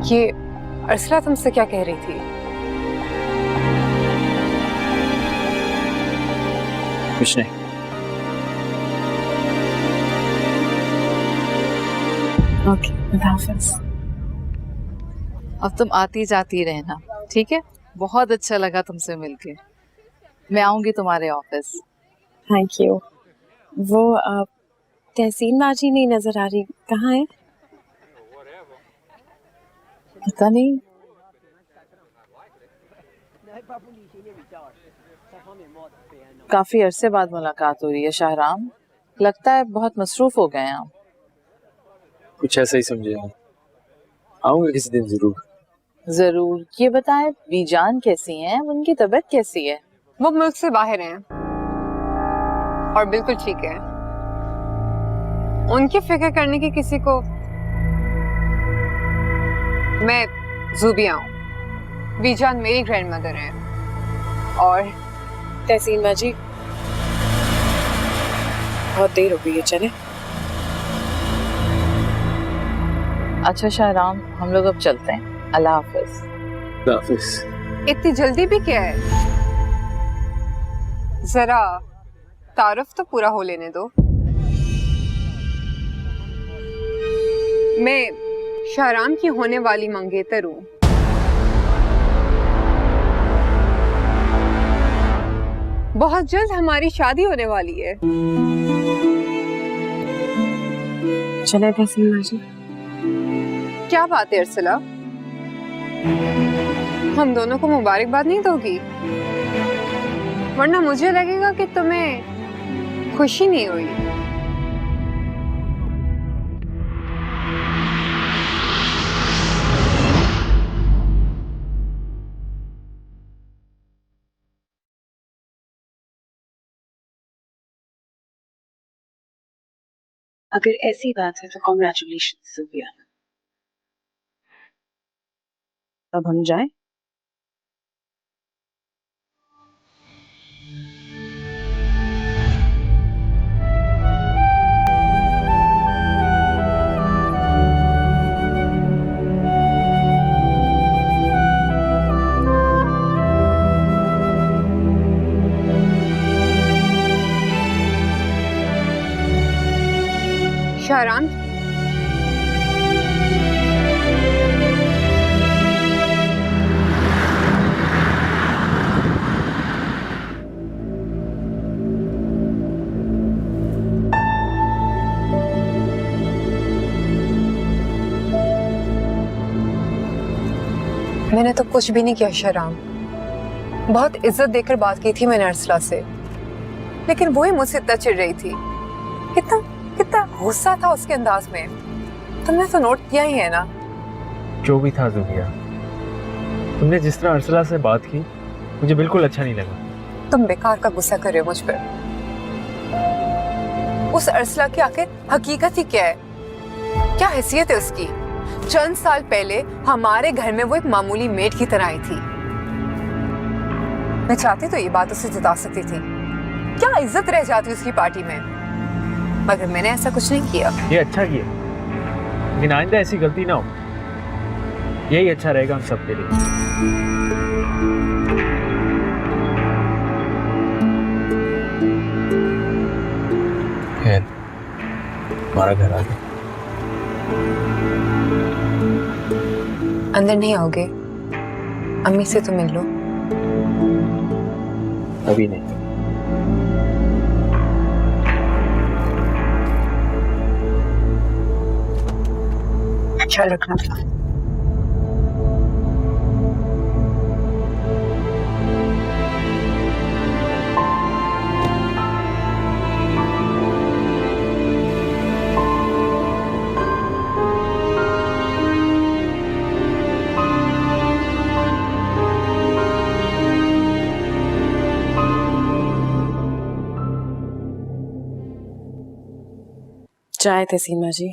ये अरसला तुमसे क्या कह रही थी? कुछ नहीं। ओके, खुदा हाफिज़। अब तुम आती जाती रहना, ठीक है? बहुत अच्छा लगा तुमसे मिलके। मैं आऊंगी तुम्हारे ऑफिस। Thank you. वो तहसीन माजी नहीं नजर आ रही, कहाँ है? पता नहीं। काफी अरसे बाद मुलाकात हो रही है शाहराम। लगता है बहुत मसरूफ हो गए हैं आप। कुछ ऐसा ही समझे आप। आऊंगा किसी दिन जरूर। जरूर। ये बताएं बीजान कैसी हैं? उनकी तबीयत कैसी है? वो मुल्क से बाहर हैं और बिल्कुल ठीक है। उनकी फिक्र करने की किसी को। मैं ज़ूबिया हूँ, बीजान मेरी ग्रैंड मदर है और तहसीन माजी बहुत देर हो गई है, चले? अच्छा शाहराम, हम लोग अब चलते हैं। अल्लाह हाफिज। हाफिज। इतनी जल्दी भी क्या है? जरा तारुफ तो पूरा हो लेने दो। मैं शाहराम की होने वाली मंगेतर हूँ। बहुत जल्द हमारी शादी होने वाली है। चले तहसीन माजी। क्या बात है अरसला, हम दोनों को मुबारकबाद नहीं दोगी? वरना मुझे लगेगा कि तुम्हें खुशी नहीं हुई। अगर ऐसी बात है तो कॉन्ग्रेचुलेशन ज़ूबिया। अब हम जाएं? शाहराम, मैंने तो कुछ भी नहीं किया शाहराम। बहुत इज्जत देकर बात की थी मैंने अरसला से, लेकिन वो ही मुझसे इतना चिढ़ रही थी। कितना कितना गुस्सा था उसके अंदाज में। तुमने तो नोट किया ही है ना? जो भी था ज़ूबिया, तुमने जिस तरह अरसला से बात की मुझे बिल्कुल अच्छा नहीं लगा। तुम बेकार का गुस्सा कर रहे हो मुझ पर। उस अरसला की आखिर हकीकत ही क्या है? क्या हैसियत है उसकी? चंद साल पहले हमारे घर में वो एक मामूली मेड की तरह आई थी। मैं चाहती तो ये बात उसे जता सकती थी, क्या इज्जत रह जाती उसकी पार्टी में, मगर मैंने ऐसा कुछ नहीं किया। ये अच्छा किया, लेकिन आइंदा ऐसी गलती ना हो। यही अच्छा रहेगा हम सबके लिए। खैर, हमारा घर आ गया। अंदर नहीं आओगे? अम्मी से तो मिल लो। अभी नहीं। ख्याल रखना। चाय थे सीमा जी।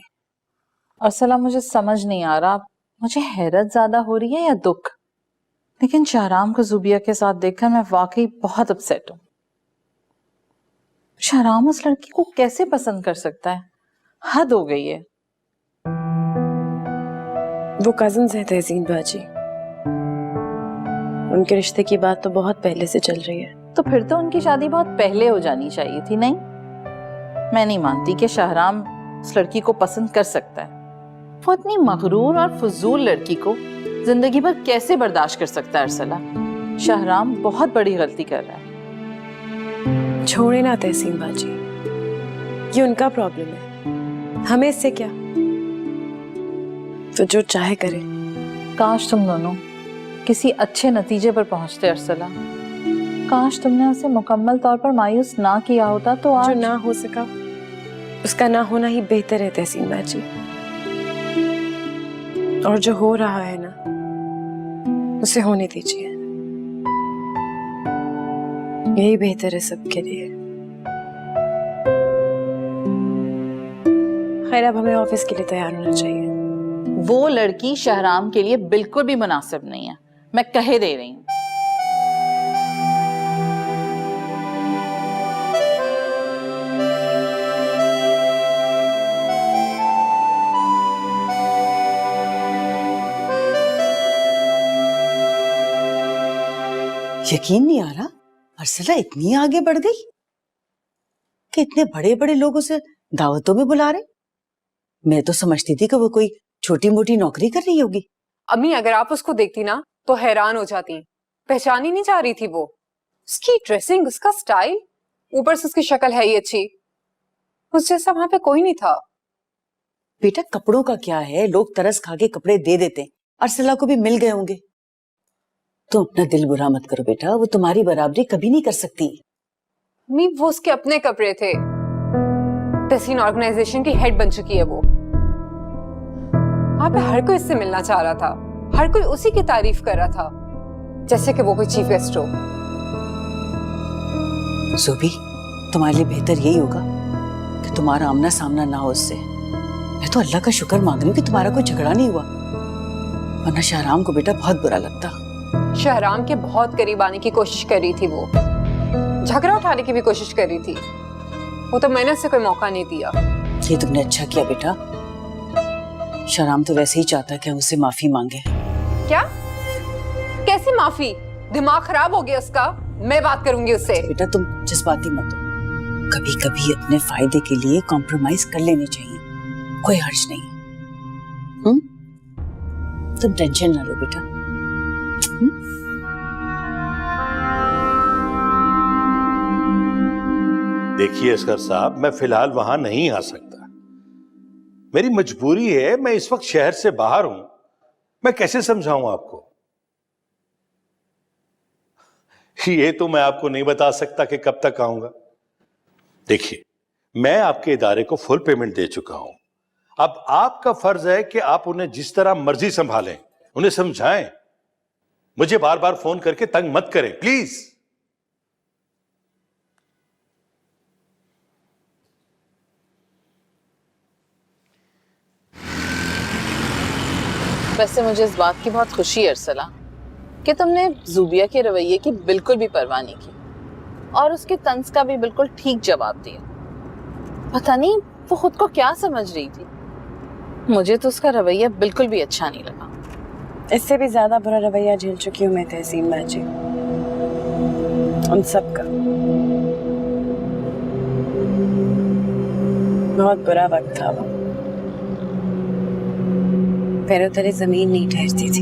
अरसला, मुझे समझ नहीं आ रहा, मुझे हैरत ज्यादा हो रही है या दुख? लेकिन शाहराम को ज़ूबिया के साथ देखकर मैं वाकई बहुत अपसेट हूँ। शाहराम उस लड़की को कैसे पसंद कर सकता है? हद हो गई है। वो कजिन्स हैं तहसीन बाजी। उनके रिश्ते की बात तो बहुत पहले से चल रही है। तो फिर तो उनकी शादी बहुत पहले हो जानी चाहिए थी। नहीं, मैं नहीं मानती कि शाहराम उस लड़की को पसंद कर सकता है। वो इतनी मगरूर और फजूल लड़की को जिंदगी भर कैसे बर्दाश्त कर सकता है अरसला? शाहराम बहुत बड़ी गलती कर रहा है। छोड़े ना तहसीन बाजी, ये उनका प्रॉब्लम है, हमें इससे क्या। तो जो चाहे करे। काश तुम दोनों किसी अच्छे नतीजे पर पहुंचते अरसला। काश तुमने उसे मुकम्मल तौर पर मायूस ना किया होता तो आज जो ना हो सका उसका ना होना ही बेहतर है तहसीन बाजी। और जो हो रहा है ना, उसे होने दीजिए, यही बेहतर है सबके लिए। खैर, अब हमें ऑफिस के लिए तैयार होना चाहिए। वो लड़की शाहराम के लिए बिल्कुल भी मुनासिब नहीं है, मैं कहे दे रही हूँ। यकीन नहीं आ रहा अरसला इतनी आगे बढ़ गई कि इतने बड़े बड़े लोग उसे दावतों में बुला रहे। मैं तो समझती थी कि वो कोई छोटी मोटी नौकरी कर रही होगी। अम्मी, अगर आप उसको देखती ना तो हैरान हो जाती। पहचान ही नहीं जा रही थी वो। उसकी ड्रेसिंग, उसका स्टाइल, ऊपर से उसकी शक्ल है ही अच्छी। उस जैसा वहां पे कोई नहीं था। बेटा, कपड़ों का क्या है, लोग तरस खा के कपड़े दे देते हैं। अरसला को भी मिल गए होंगे। तुम अपना दिल बुरा मत करो बेटा, वो तुम्हारी बराबरी कभी नहीं कर सकती। अम्मी, वो उसके अपने कपड़े थे। तहसीन ऑर्गेनाइजेशन की हेड बन चुकी है वो। वहां पे हर कोई इससे मिलना चाह रहा था, हर कोई उसी की तारीफ कर रहा था, जैसे कि वो कोई चीफ गेस्ट हो। ज़ुबी, तुम्हारे लिए बेहतर यही होगा कि तुम्हारा आमना सामना ना हो उससे। मैं तो अल्लाह का शुक्र मांग रही हूँ कि तुम्हारा कोई झगड़ा नहीं हुआ, वरना शाहराम को बेटा बहुत बुरा लगता। शाहराम के बहुत करीब आने की कोशिश कर रही थी वो, झगड़ा उठाने की भी कोशिश कर रही थी। वो तो मैंने उसे कोई मौका नहीं दिया। ये तुमने अच्छा किया बेटा। शाहराम तो वैसे ही चाहता है कि हम उससे माफी मांगे। क्या? कैसी माफी? दिमाग खराब हो गया उसका। मैं बात करूंगी उससे। बेटा, तुम जज्बाती मत हो। कभी कभी अपने फायदे के लिए कॉम्प्रोमाइज कर लेनी चाहिए, कोई हर्ज नहीं। तुम टेंशन ना लो बेटा। देखिए असगर साहब, मैं फिलहाल वहां नहीं आ सकता। मेरी मजबूरी है, मैं इस वक्त शहर से बाहर हूं। मैं कैसे समझाऊं आपको? ये तो मैं आपको नहीं बता सकता कि कब तक आऊंगा। देखिए, मैं आपके इदारे को फुल पेमेंट दे चुका हूं। अब आपका फर्ज है कि आप उन्हें जिस तरह मर्जी संभालें, उन्हें समझाएं। मुझे बार बार फोन करके तंग मत करें प्लीज। वैसे मुझे इस बात की बहुत खुशी है अरसला कि तुमने ज़ुबिया के रवैये की बिल्कुल भी परवाह नहीं की और उसके तंज का भी बिल्कुल ठीक जवाब दिया। पता नहीं वो खुद को क्या समझ रही थी। मुझे तो उसका रवैया बिल्कुल भी अच्छा नहीं लगा। इससे भी ज्यादा बुरा रवैया झेल चुकी हूँ मैं तहसीन बाजी, उन सब का। बहुत बुरा वक्त था वो। पैरों तले जमीन नहीं ठहरती थी।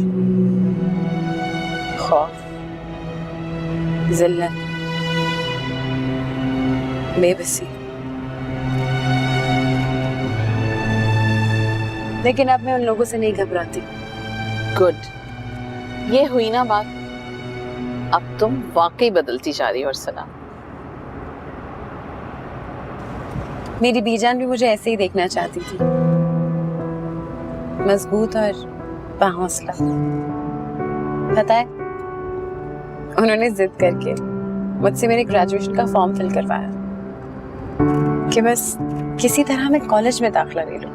खौफ, जिल्लत, बेबसी। लेकिन अब मैं उन लोगों से नहीं घबराती। गुड, ये हुई ना बात। अब तुम वाकई बदलती जा रही हो अरसला। मेरी बीजान भी मुझे ऐसे ही देखना चाहती थी, मजबूत और बाहौसला। पता है, उन्होंने जिद करके मुझसे मेरे ग्रेजुएशन का फॉर्म फिल करवाया कि बस किसी तरह मैं कॉलेज में दाखिला ले लूं।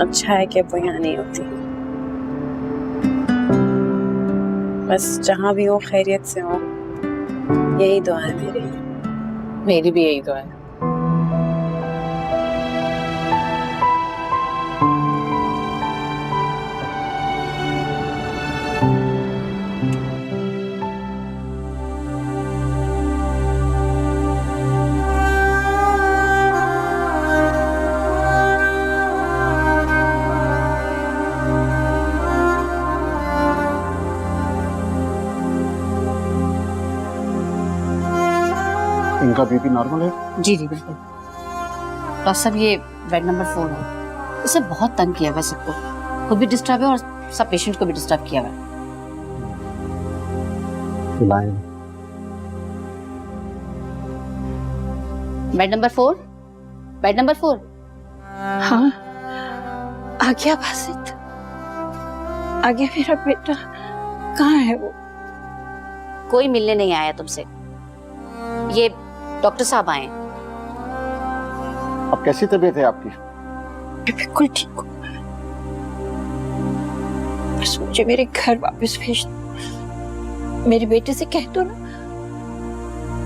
अच्छा है कि अब वो यहाँ नहीं होती। बस जहाँ भी हो खैरियत से हो, यही दुआ है मेरी। मेरी भी यही दुआ है। इनका बीपी नॉर्मल है? जी जी बिल्कुल। डॉक्टर साहब ये बेड नंबर 4 है। इसे बहुत तंग किया हुआ है सबको, खुद भी डिस्टर्ब है और सब पेशेंट को भी डिस्टर्ब किया हुआ है। Line bed number 4, bed number 4। हाँ, आ गया बासित, आ गया मेरा बेटा। कहाँ है वो? कोई मिलने नहीं आया तुमसे, ये डॉक्टर साहब आए हैं। अब कैसी तबीयत है आपकी? मैं बिल्कुल ठीक हूँ, बस मुझे मेरे घर वापस भेज दो। मेरे बेटे से कह दो ना,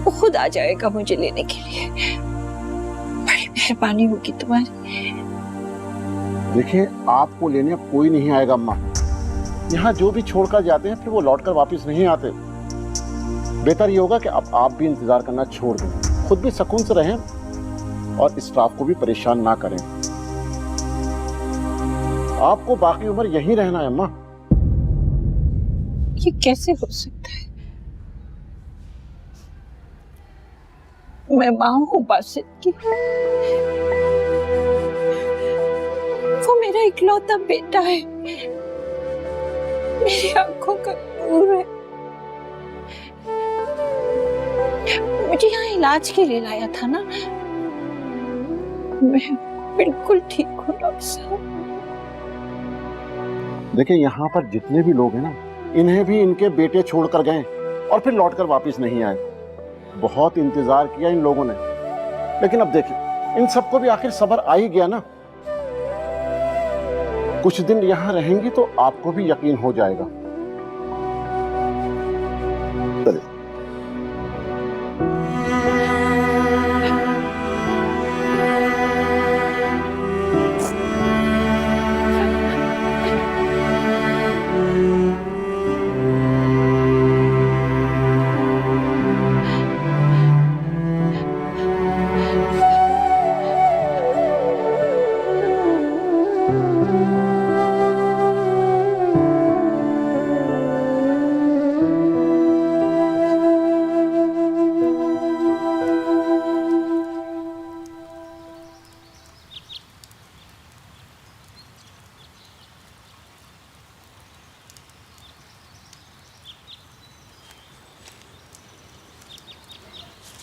वो खुद आ जाएगा मुझे लेने के लिए। बड़ी मेहरबानी होगी तुम्हारी। देखिए, आपको लेने कोई नहीं आएगा अम्मा। यहाँ जो भी छोड़कर जाते हैं फिर वो लौटकर वापस नहीं आते। बेहतर ये होगा कि अब आप भी इंतजार करना छोड़ दें, खुद भी सुकून से रहें और स्टाफ को भी परेशान ना करें। आपको बाकी उम्र यहीं रहना है अम्मा। ये कैसे हो सकता है? मैं माँ हूँ बासित की, वो मेरा इकलौता बेटा है, मेरी आंखों का नूर है। मुझे यहाँ इलाज के लिए लाया था ना। मैं बिल्कुल ठीक हूँ डॉक्टर साहब। देखिए, यहाँ पर जितने भी लोग हैं ना, इन्हें भी इनके बेटे छोड़कर गए और फिर लौटकर वापस नहीं आए। बहुत इंतजार किया इन लोगों ने, लेकिन अब देखिए, इन सबको भी आखिर सब्र आ ही गया ना। कुछ दिन यहाँ रहेंगी तो आपको भी यकीन हो जाएगा। चलिए।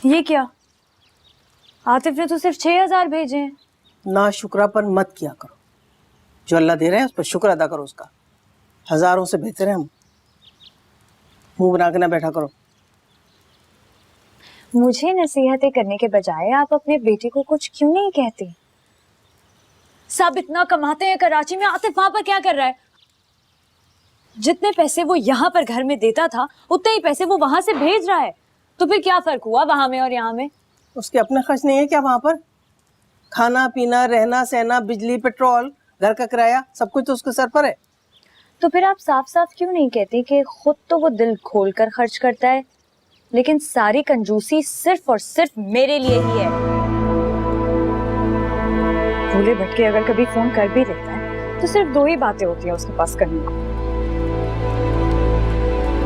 ये क्या? आतिफ ने तो सिर्फ 6,000 भेजे हैं। ना शुक्रापन मत किया करो, जो अल्लाह दे रहे हैं उस पर शुक्र अदा करो उसका। हजारों से बेहतर है हम। मुंह बना के ना बैठा करो। मुझे नसीहतें करने के बजाय आप अपने बेटे को कुछ क्यों नहीं कहते? सब इतना कमाते हैं कराची में, आतिफ वहां पर क्या कर रहा है? जितने पैसे वो यहाँ पर घर में देता था उतने ही पैसे वो वहां से भेज रहा है। तो फिर क्या फर्क हुआ वहां में और यहाँ में? उसके अपने खर्च नहीं है क्या वहां पर? खाना पीना, रहना सहना, बिजली, पेट्रोल, घर का किराया, सब कुछ तो उसके सर पर है। तो फिर आप साफ साफ क्यों नहीं कहते कि खुद तो वो दिल खोल कर खर्च करता है, लेकिन सारी कंजूसी सिर्फ और सिर्फ मेरे लिए ही है। भूले भटके अगर कभी फोन कर भी लेता है तो सिर्फ 2 ही बातें होती है उसके पास करने को,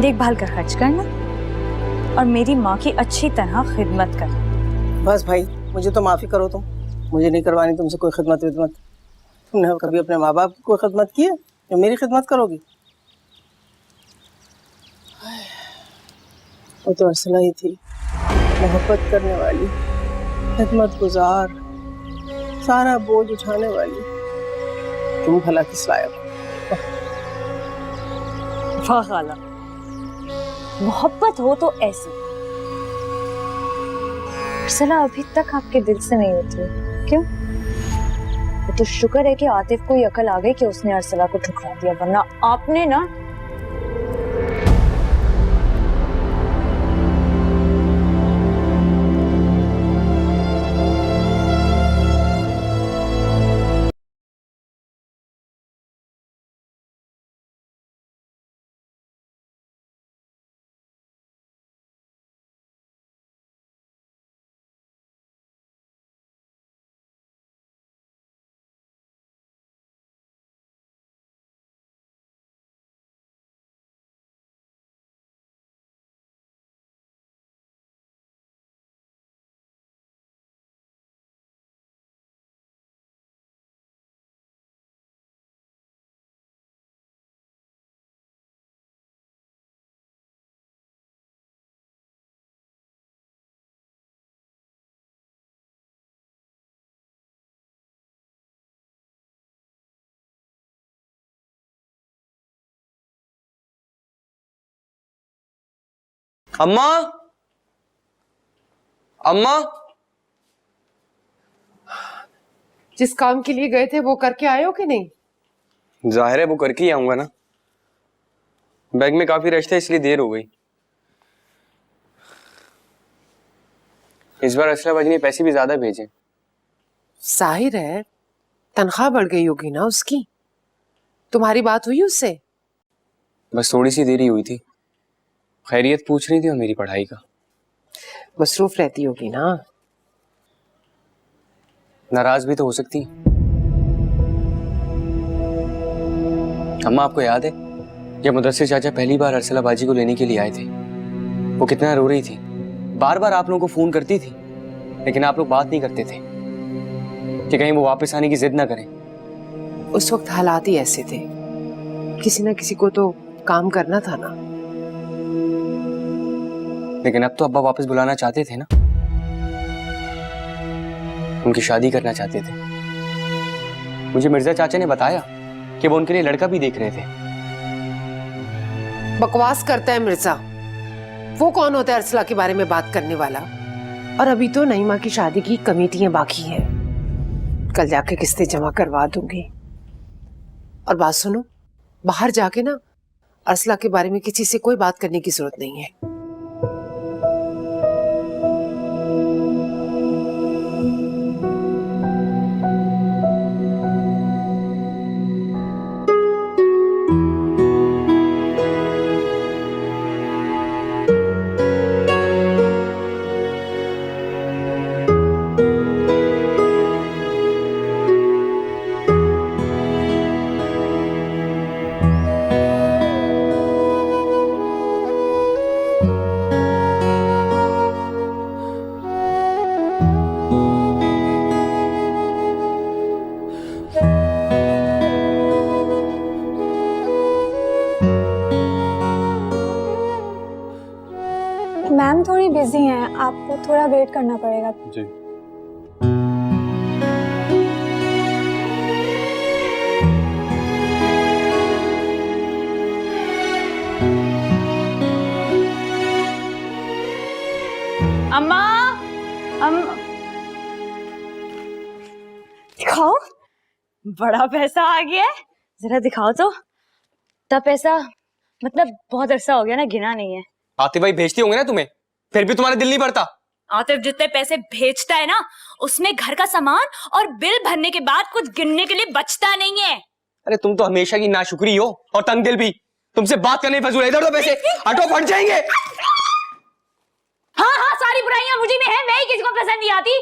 देखभाल कर खर्च करना और मेरी माँ की अच्छी तरह खिदमत करना। बस भाई, मुझे तो माफी करो तुम, मुझे नहीं करवानी तुमसे कोई खिदमत विदमत। तुमने कभी अपने माँ बाप की कोई खिदमत की है जो मेरी खिदमत करोगी? वो तो अर्सला ही थी, मोहब्बत करने वाली, खिदमत गुजार, सारा बोझ उठाने वाली। तुम भला किस लायक हो? वाह खाला, मोहब्बत हो तो ऐसी। अर्सला अभी तक आपके दिल से नहीं उतरी, क्यों? वो तो शुक्र है कि आतिफ को ये अकल आ गई कि उसने अर्सला को ठुकरा दिया, वरना आपने ना अम्मा, अम्मा, जिस काम के लिए गए थे वो करके आए हो कि नहीं? जाहिर है वो करके ही आऊंगा ना। बैग में काफी रश था इसलिए देर हो गई। इस बार असला बाजी ने पैसे भी ज्यादा भेजे। जाहिर है तनख्वाह बढ़ गई होगी ना उसकी। तुम्हारी बात हुई उससे? बस थोड़ी सी देरी हुई थी। खैरियत पूछ रही थी और मेरी पढ़ाई का। मसरूफ रहती होगी ना। नाराज भी तो हो सकती है। अम्मा, आपको याद है जब मुदस्सिर चाचा पहली बार अरसला बाजी को लेने के लिए आए थे, वो कितना रो रही थी। बार बार आप लोगों को फोन करती थी, लेकिन आप लोग बात नहीं करते थे कि कहीं वो वापस आने की जिद ना करें। उस वक्त हालात ही ऐसे थे, किसी ना किसी को तो काम करना था ना। लेकिन अब तो अब्बा वापस बुलाना चाहते थे ना, उनकी शादी करना चाहते थे। मुझे मिर्जा चाचा ने बताया कि वो उनके लिए लड़का भी देख रहे थे। बकवास करता है मिर्जा। वो कौन होता है अरसला के बारे में बात करने वाला? और अभी तो नईमा की शादी की कमेटियां बाकी हैं, कल जाके किस्तें जमा करवा दूंगी। और बात सुनो, बाहर जाके ना अरसला के बारे में किसी से कोई बात करने की जरूरत नहीं है। मैम थोड़ी बिजी हैं, आपको थोड़ा वेट करना पड़ेगा। जी। अम्मा, दिखाओ, बड़ा पैसा आ गया है, जरा दिखाओ तो। तब पैसा मतलब बहुत अरसा हो गया ना, गिना नहीं है। आतिफ भाई भेजते होंगे ना तुम्हें, फिर भी तुम्हारा दिल नहीं भरता। आतिफ जितने पैसे भेजता है ना, उसमें घर का सामान और बिल भरने के बाद कुछ गिनने के लिए बचता नहीं है। अरे तुम तो हमेशा की नाशुक्री हो और तंग दिल भी। तुमसे बात करने फजूल है। इधर दो पैसे, हटो, फट जाएंगे। हाँ हाँ, सारी बुराइयां मुझी में है, मैं ही किसी को पसंद नहीं आती,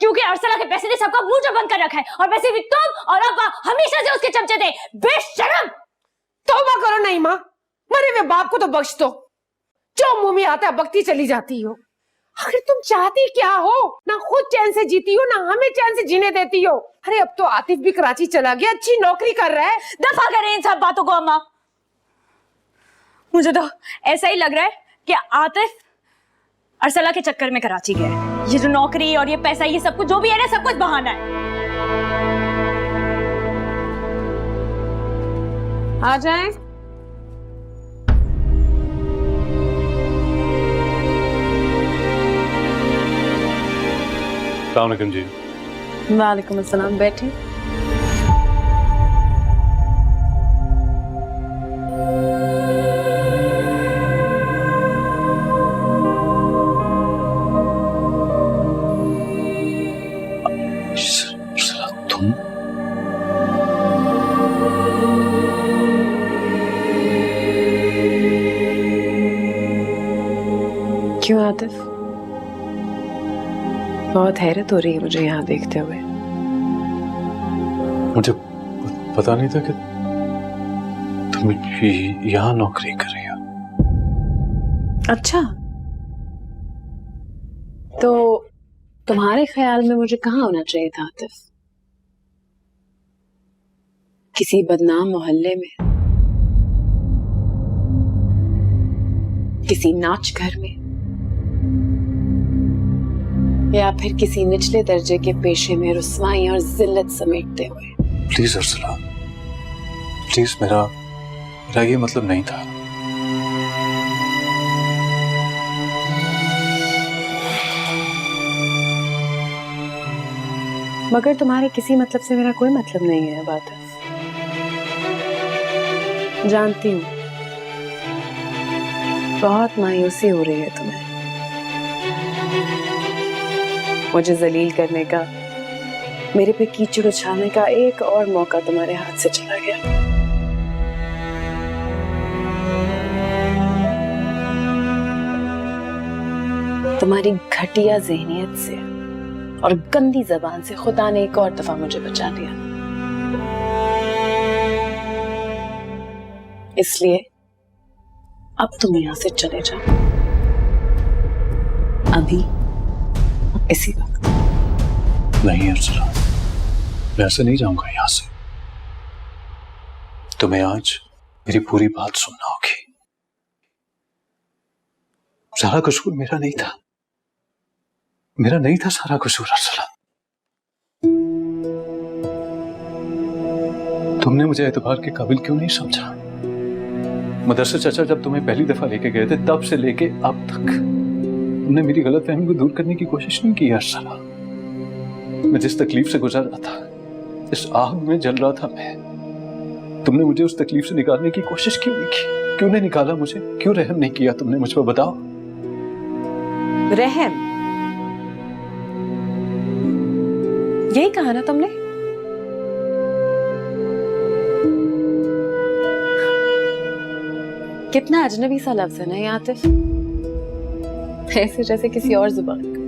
क्योंकि अरसला के पैसे ने सबका मुंह जो बंद कर रखा है, और वैसे भी तुम और अब्बा हमेशा से उसके चमचे थे। बेशरम। तौबा करो नईमा, मरे हुए बाप को तो बख्श दो। जो मुंह में आता है बकती चली जाती हो। आखिर तुम चाहती क्या हो? ना खुद चैन से जीती हो, ना हमें चैन से जीने देती हो। अरे अब तो आतिफ भी कराची चला गया, अच्छी नौकरी कर रहा है। दफा करें इन सब बातों को अम्मा। मुझे तो ऐसा ही लग रहा है कि आतिफ अरसला के चक्कर में कराची गया है। ये जो नौकरी और ये पैसा, ये सब कुछ जो भी है ना, सब कुछ बहाना है। आ जाए। अस्सलाम वालेकुम जी। वालेकुम अस्सलाम, बैठे। तुम क्यों आतिफ? बहुत हैरत हो रही है मुझे यहाँ देखते हुए। मुझे पता नहीं था कि तुम यहाँ नौकरी कर रही हो। अच्छा, तो तुम्हारे ख्याल में मुझे कहाँ होना चाहिए था आतिफ? किसी बदनाम मोहल्ले में, किसी नाच घर में, या फिर किसी निचले दर्जे के पेशे में रुस्वाई और जिल्लत समेटते हुए? प्लीज अरसला, प्लीज, मेरा ये मतलब नहीं था। मगर तुम्हारे किसी मतलब से मेरा कोई मतलब नहीं है बात है। जानती हूँ बहुत मायूसी हो रही है तुम्हें, मुझे जलील करने का, मेरे पे कीचड़ उछालने का एक और मौका तुम्हारे हाथ से चला गया। तुम्हारी घटिया ज़हनियत से और गंदी जबान से खुदा ने एक और दफा मुझे बचा लिया। इसलिए अब तुम यहां से चले जाओ, अभी इसी वक्त। नहीं अर्चना, मैं ऐसे नहीं जाऊंगा यहां से। तुम्हें आज मेरी पूरी बात सुनना होगी। सारा कसूर मेरा नहीं था, मेरा नहीं था सारा कसूर अर्चना। तुमने मुझे एतबार के काबिल क्यों नहीं समझा? मदरसा चाचा जब तुम्हें पहली दफा लेके गए थे तब से लेके अब तक तुमने मेरी गलतफहमी को दूर करने की कोशिश नहीं की अर्चना। मैं जिस तकलीफ से गुजर रहा था, इस आग में जल रहा था मैं, तुमने मुझे उस तकलीफ से निकालने की कोशिश क्यों नहीं की? क्यों नहीं निकाला मुझे? क्यों रहम नहीं किया तुमने मुझ पर? बताओ। रहम, यही कहा ना तुमने? कितना अजनबी सा लफ्ज है ना ये आतिफ, ऐसे जैसे किसी और जुबान का,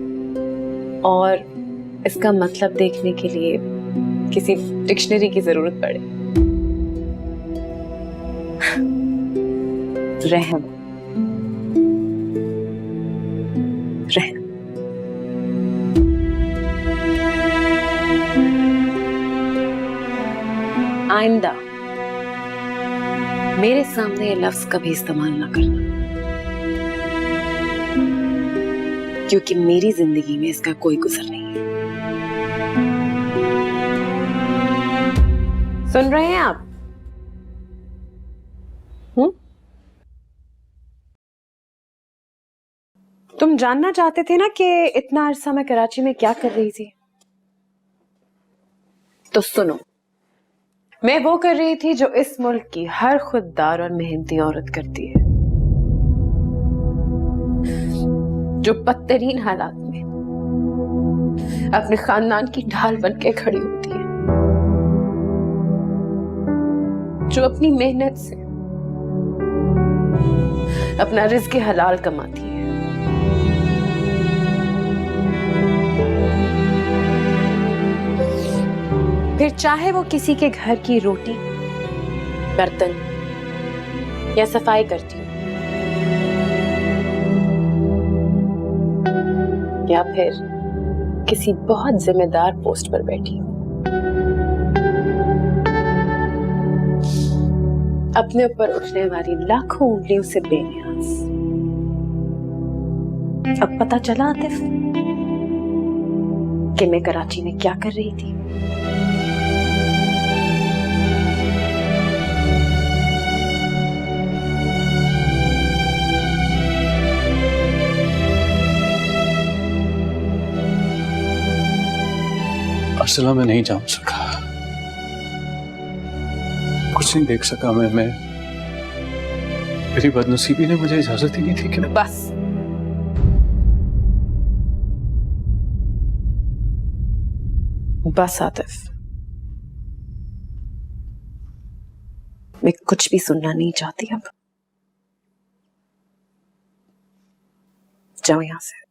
और इसका मतलब देखने के लिए किसी डिक्शनरी की जरूरत पड़े। रहम, रहम। आइंदा मेरे सामने ये लफ्ज कभी इस्तेमाल ना करना, क्योंकि मेरी जिंदगी में इसका कोई गुजर नहीं है। सुन रहे हैं आप? तुम जानना चाहते थे ना कि इतना अरसा मैं कराची में क्या कर रही थी? तो सुनो, मैं वो कर रही थी जो इस मुल्क की हर खुददार और मेहनती औरत करती है, जो बदतरीन हालात में अपने खानदान की ढाल बन के खड़ी होती है, जो अपनी मेहनत से अपना रिज़्क हलाल कमाती है। फिर चाहे वो किसी के घर की रोटी, बर्तन या सफाई करती हो, या फिर किसी बहुत जिम्मेदार पोस्ट पर बैठी हो, अपने ऊपर उठने वाली लाखों उंगलियों से बेनियाज। अब पता चला आतिफ कि मैं कराची में क्या कर रही थी? अर्सला मैं नहीं जान सका, कुछ नहीं देख सका मैं मेरी बदनसीबी ने मुझे इजाजत ही नहीं थी कि मैं बस आतिफ, मैं कुछ भी सुनना नहीं चाहती अब। जाओ यहां से।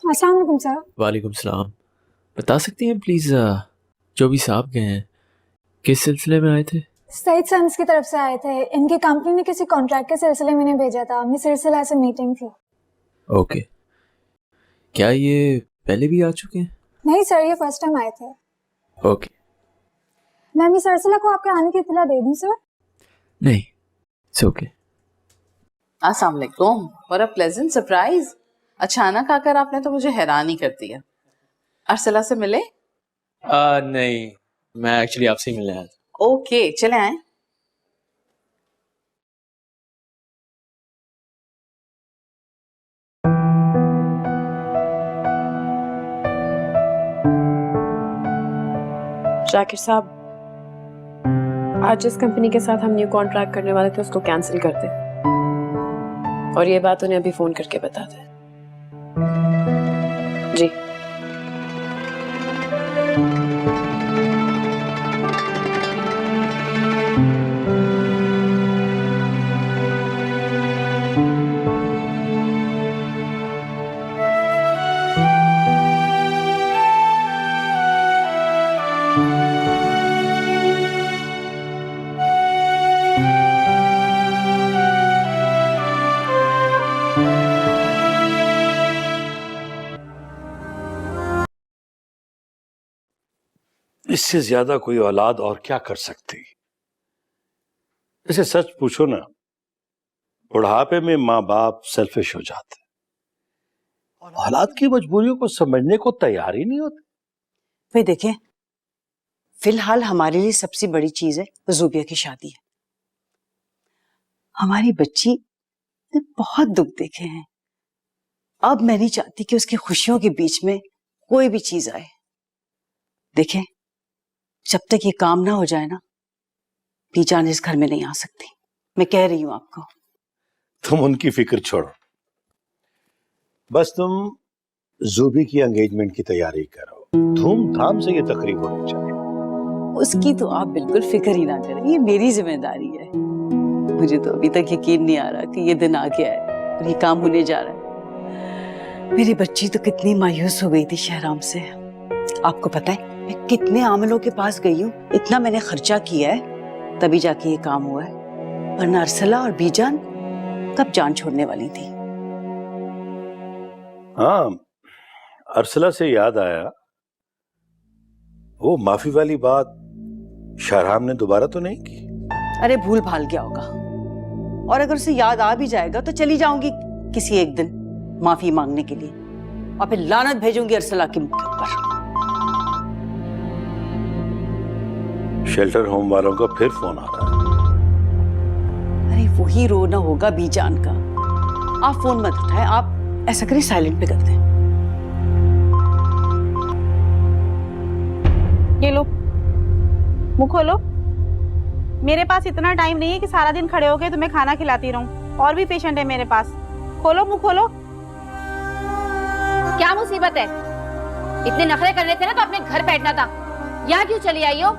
अस्सलाम वालेकुम सर। वालेकुम सलाम। बता सकती हैं प्लीज़ जो भी साहब गए हैं किस सिलसिले में आए थे? सईद सन्स की तरफ से आए थे। इनकी कंपनी ने किसी कॉन्ट्रैक्ट के सिलसिले में इन्हें भेजा था। हमें सिलसिला से मीटिंग थी। ओके, क्या ये पहले भी आ चुके हैं? नहीं सर, ये फर्स्ट टाइम आए थे। ओके। मैं मिस अर्सला को आपके आने की इत्तला दे दूं सर? नहीं, इट्स ओके। अस्सलाम वालेकुम। और अ प्लेजेंट सरप्राइज। अचानक आकर आपने तो मुझे हैरान ही कर दिया। अर्सला से मिले? नहीं, मैं एक्चुअली आपसे ही मिलने आया था। ओके, चले आए। जाकिर साहब, आज जिस कंपनी के साथ हम न्यू कॉन्ट्रैक्ट करने वाले थे उसको कैंसिल कर दे, और ये बात उन्हें अभी फोन करके बता दे। जी। इससे ज्यादा कोई औलाद और क्या कर सकती। इसे सच पूछो ना, बुढ़ापे में माँ बाप सेल्फिश हो जाते, औलाद की मजबूरियों को समझने को तैयार ही नहीं होते। भाई देखें, फिलहाल हमारे लिए सबसे बड़ी चीज है ज़ूबिया की शादी है। हमारी बच्ची ने बहुत दुख देखे हैं। अब मैं नहीं चाहती कि उसकी खुशियों के बीच में कोई भी चीज आए। देखें, जब तक ये काम ना हो जाए ना, बीजान इस घर में नहीं आ सकती। मैं कह रही हूं आपको। तुम उनकी फिक्र छोड़ो, बस तुम ज़ूबी की एंगेजमेंट की तैयारी करो। धूमधाम से ये तकरीब होनी चाहिए। उसकी तो आप बिल्कुल फिक्र ही ना करें, ये मेरी जिम्मेदारी है। मुझे तो अभी तक यकीन नहीं आ रहा कि ये दिन आ गया है और ये काम होने जा रहा है। मेरी बच्ची तो कितनी मायूस हो गई थी शहराम से। आपको पता है मैं कितने आमलों के पास गई हूँ, इतना मैंने खर्चा किया है, तभी जाके ये काम हुआ है। वरना अरसला और बीजान कब जान छोड़ने वाली थी। हाँ, अरसला से याद आया, वो माफी वाली बात शहराम ने दोबारा तो नहीं की? अरे भूल भाल गया होगा, और अगर उसे याद आ भी जाएगा तो चली जाऊंगी किसी एक दिन माफी मांगने के लिए, और फिर लानत भेजूंगी अरसला के मुख पर। शेल्टर होम वालों का फिर फोन आ रहा है। अरे वही रोना होगा बीजान का। आप फोन मत उठाएं, आप ऐसा करें साइलेंट पे कर दें। ये लो, मुंह खोलो। मेरे पास इतना टाइम नहीं है कि सारा दिन खड़े होके तुम्हें खाना खिलाती रहूं। और भी पेशेंट है मेरे पास। खोलो, मुंह खोलो। क्या मुसीबत है? इतने नखरे कर रहे थे ना तो अपने घर बैठना था। यहाँ क्यों चली आई हो?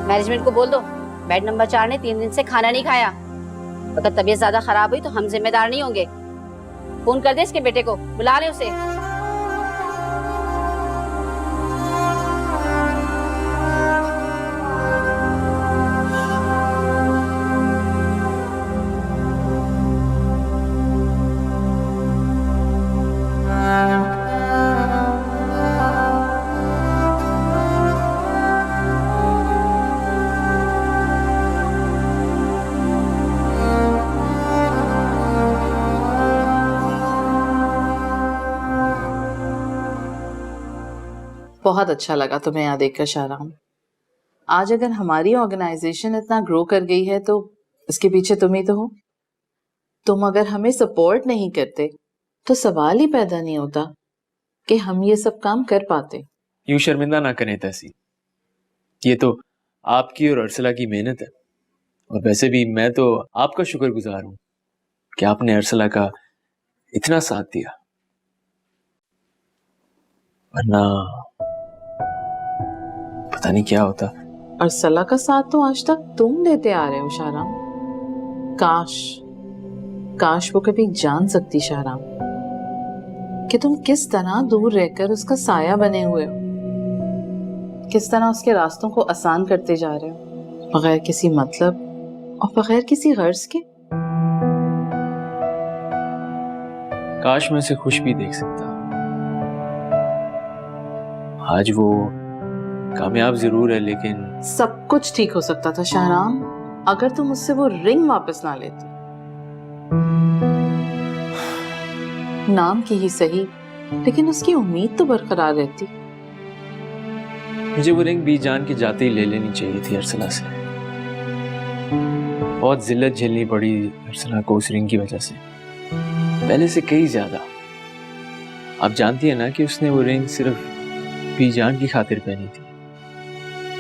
मैनेजमेंट को बोल दो, बेड नंबर 4 ने 3 दिन से खाना नहीं खाया। अगर तबीयत ज्यादा खराब हुई तो हम जिम्मेदार नहीं होंगे। फोन कर दे इसके बेटे को, बुला ले उसे। बहुत अच्छा लगा तुम्हें यहाँ देखकर शाहराम। आज अगर हमारी ऑर्गेनाइजेशन इतना ग्रो कर गई है तो इसके पीछे तुम ही तो हो। तुम अगर हमें सपोर्ट नहीं करते तो सवाल ही पैदा नहीं होता कि हम ये सब काम कर पाते। यूं शर्मिंदा ना करें तहसीन, ये तो आपकी और अरसला की मेहनत है। और वैसे भी मैं तो आपका शुक्रगुजार हूं कि आपने अरसला का इतना साथ दिया, वरना पता नहीं क्या होता। अरसला का साथ तो आज तक तुम देते आ रहे हो शाहराम। काश वो कभी जान सकती शाहराम कि तुम किस तरह दूर रहकर उसका साया बने हुए हो, किस तरह उसके रास्तों को आसान करते जा रहे हो, बगैर किसी मतलब और बगैर किसी गर्ज के। काश मैं उसे खुश भी देख सकता। आज वो कामयाब जरूर है, लेकिन सब कुछ ठीक हो सकता था शहराम, अगर तुम उससे वो रिंग वापस ना लेती। नाम की ही सही, लेकिन उसकी उम्मीद तो बरकरार रहती। मुझे वो रिंग बीच जान के जाते ही ले लेनी चाहिए थी अर्सला से। बहुत जिल्लत झेलनी पड़ी अर्सला को उस रिंग की वजह से, पहले से कई ज्यादा। आप जानती है ना कि उसने वो रिंग सिर्फ बीजान की खातिर पहनी थी,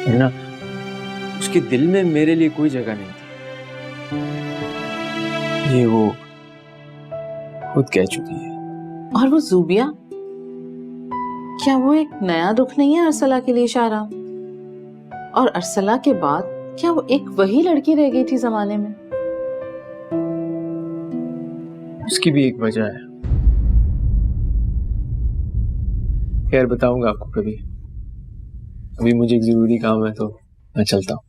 वरना उसके दिल में मेरे लिए कोई जगह नहीं थी। ये वो खुद कह चुकी है। और वो जूबिया, क्या वो एक नया दुख नहीं है अर्सला के लिए शहराम? और अर्सला के बाद क्या वो एक वही लड़की रह गई थी जमाने में? उसकी भी एक वजह है, खैर बताऊंगा आपको कभी। अभी मुझे एक जरूरी काम है तो मैं चलता हूँ।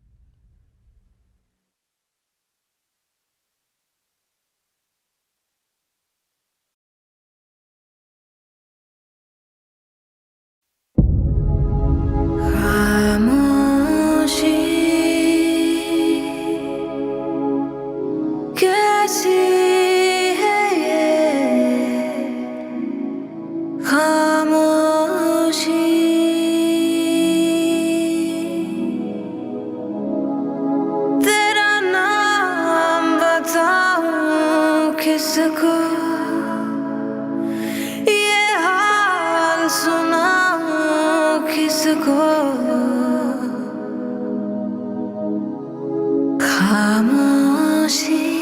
किसको ये हाल सुनाऊं, किसको खामोशी